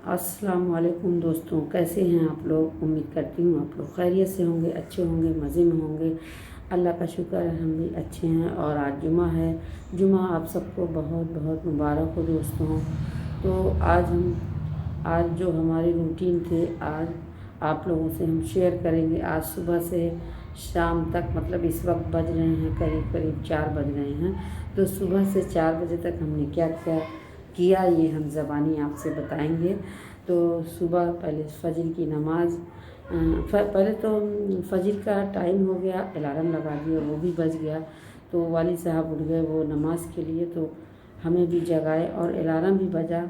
अस्सलाम वालेकुम दोस्तों, कैसे हैं आप लोग। उम्मीद करती हूँ आप लोग खैरियत से होंगे, अच्छे होंगे, मज़े में होंगे। अल्लाह का शुक्र है हम भी अच्छे हैं। और आज जुमा है। जुमा आप सबको बहुत बहुत मुबारक हो दोस्तों। तो आज जो हमारी रूटीन थे, आज आप लोगों से हम शेयर करेंगे। आज सुबह से शाम तक, मतलब इस वक्त बज रहे हैं करीब करीब 4 बज रहे हैं। तो सुबह से 4 बजे तक हमने क्या क्या किया, ये हम ज़बानी आपसे बताएंगे। तो सुबह पहले फ़जर की नमाज़, पहले तो फ़जर का टाइम हो गया, अलार्म लगा दिया, वो भी बज गया। तो वालिद साहब उठ गए वो नमाज़ के लिए, तो हमें भी जगाए और अलार्म भी बजा।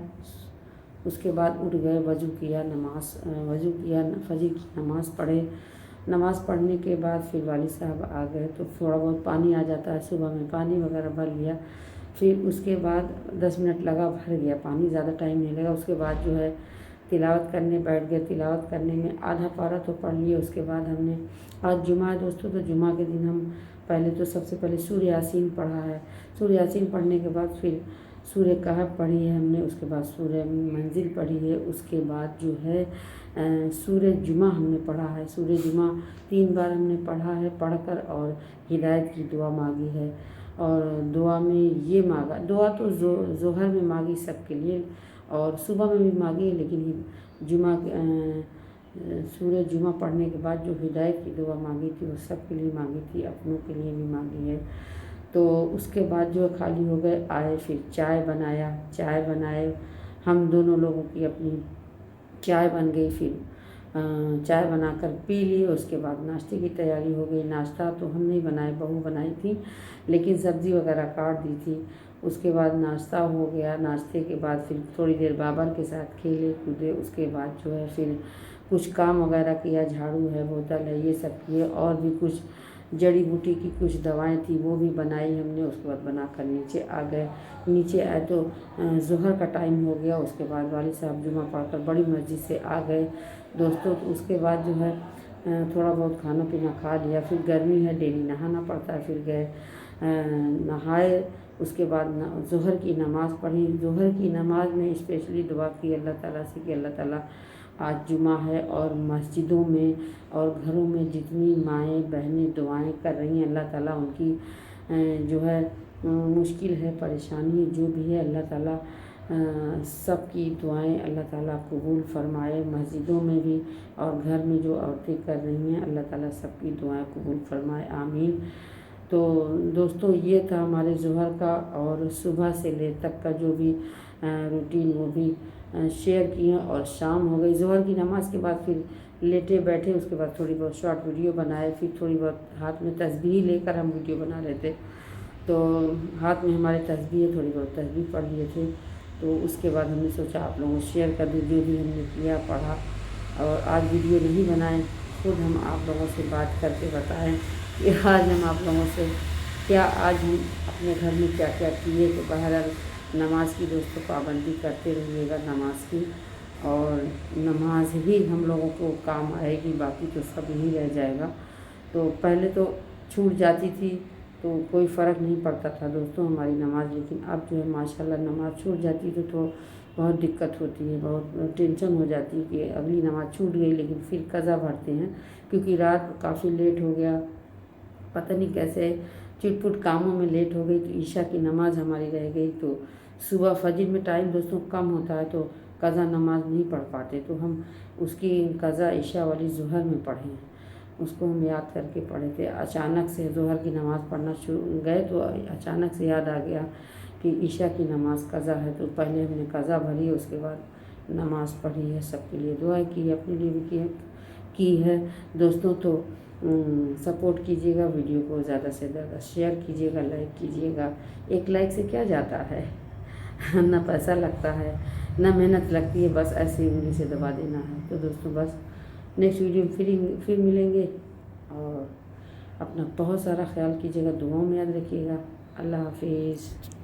उसके बाद उठ गए, वज़ू किया, फ़जर की नमाज़ पढ़े। नमाज़ पढ़ने के बाद फिर वालिद साहब आ गए, तो थोड़ा बहुत पानी आ जाता है सुबह में, पानी वगैरह भर लिया। फिर उसके बाद 10 मिनट लगा, भर गया पानी, ज़्यादा टाइम नहीं लगा। उसके बाद जो है तिलावत करने बैठ गए। तिलावत करने में आधा पारा तो पढ़ लिए। उसके बाद हमने, आज जुमा है दोस्तों, तो जुमा के दिन हम पहले तो सबसे पहले सूरह यासीन पढ़ा है। सूरह यासीन पढ़ने के बाद फिर सूरह कहफ पढ़ी है हमने। उसके बाद सूरह मंजिल पढ़ी है। उसके बाद जो है सूरह जुमा हमने पढ़ा है। सूरह जुमा 3 बार हमने पढ़ा है। पढ़कर और हिदायत की दुआ मांगी है। और दुआ में ये मांगा, दुआ तो ज़ोहर में मांगी सबके लिए और सुबह में भी मांगी है, लेकिन जुमा सूरह जुमा पढ़ने के बाद जो हिदायत की दुआ मांगी थी वो सबके लिए मांगी थी, अपनों के लिए भी मांगी है। तो उसके बाद जो खाली हो गए, आए फिर चाय बनाए। हम दोनों लोगों की अपनी चाय बन गई। फिर चाय बनाकर पी ली। उसके बाद नाश्ते की तैयारी हो गई। नाश्ता तो हम नहीं बनाए, बहू बनाई थी, लेकिन सब्ज़ी वगैरह काट दी थी। उसके बाद नाश्ता हो गया। नाश्ते के बाद फिर थोड़ी देर बाबर के साथ खेले कूदे। उसके बाद जो है फिर कुछ काम वगैरह किया, झाड़ू है, बोतल है, ये सब किए। और भी कुछ जड़ी बूटी की कुछ दवाएं थी, वो भी बनाई हमने। उसके बाद बनाकर नीचे आ गए। नीचे आए तो ज़ोहर का टाइम हो गया। उसके बाद वालिद साहब जुमा पढ़कर बड़ी मस्जिद से आ गए दोस्तों। तो उसके बाद जो है थोड़ा बहुत खाना पीना खा लिया। फिर गर्मी है, डेली नहाना पड़ता है, फिर गए नहाए। उसके बाद ज़ोहर की नमाज़ पढ़ी। ज़ोहर की नमाज़ में स्पेशली दुआ की अल्लाह ताला से कि अल्लाह ताला, आज जुमा है और मस्जिदों में और घरों में जितनी माएँ बहनें दुआएं कर रही हैं, अल्लाह ताला उनकी जो है मुश्किल है, परेशानी जो भी है, अल्लाह ताला सबकी दुआएं अल्लाह ताला कबूल फरमाए। मस्जिदों में भी और घर में जो औरतें कर रही हैं, अल्लाह ताला सबकी दुआएं कबूल फरमाए, आमीन। तो दोस्तों ये था हमारे ज़ोहर का और सुबह से ले तक का जो भी रूटीन, वो भी शेयर किए। और शाम हो गई, ज़ोहर की नमाज़ के बाद फिर लेटे बैठे। उसके बाद थोड़ी बहुत शॉर्ट वीडियो बनाए। फिर थोड़ी बहुत हाथ में तस्बीह लेकर हम वीडियो बना लेते, तो हाथ में हमारे तस्बीह है, थोड़ी बहुत तस्बीह पढ़ लिए थे। तो उसके बाद हमने सोचा आप लोगों को शेयर कर दूँ जो भी हमने किया पढ़ा। और आज वीडियो नहीं बनाए, खुद हम आप लोगों से बात करके बताएं कि आज हम आप लोगों से क्या, आज हम अपने घर में क्या क्या किए। तो बहरहाल नमाज की दोस्तों पाबंदी करते रहिएगा नमाज की, और नमाज ही हम लोगों को काम आएगी, बाकी तो सब यही रह जाएगा। तो पहले तो छूट जाती थी तो कोई फ़र्क नहीं पड़ता था दोस्तों हमारी नमाज़, लेकिन अब जो है माशाल्लाह नमाज़ छूट जाती तो बहुत दिक्कत होती है, बहुत टेंशन हो जाती है कि अगली नमाज़ छूट गई, लेकिन फिर कज़ा भरते हैं क्योंकि रात काफ़ी लेट हो गया, पता नहीं कैसे चिटपुट कामों में लेट हो गई। तो ईशा की नमाज़ हमारी रह गई। तो सुबह फजर में टाइम दोस्तों कम होता है, तो कज़ा नमाज नहीं पढ़ पाते, तो हम उसकी कज़ा ईशा वाली ज़ोहर में पढ़े हैं। उसको हम याद करके पढ़े थे। अचानक से ज़ोहर की नमाज़ पढ़ना शुरू गए तो अचानक से याद आ गया कि ईशा की नमाज़ कज़ा है, तो पहले हमने कज़ा भरी, उसके बाद नमाज़ पढ़ी है। सबके लिए दुआ की है, अपने लिए भी की है दोस्तों। तो सपोर्ट कीजिएगा, वीडियो को ज़्यादा से ज़्यादा शेयर कीजिएगा, लाइक कीजिएगा। एक लाइक से क्या जाता है ना पैसा लगता है, ना मेहनत लगती है, बस ऐसे ही उंगली से दबा देना है। तो दोस्तों बस नेक्स्ट वीडियो में फिर मिलेंगे। और अपना बहुत सारा ख्याल कीजिएगा, दुआओं में याद रखिएगा। अल्लाह हाफिज़।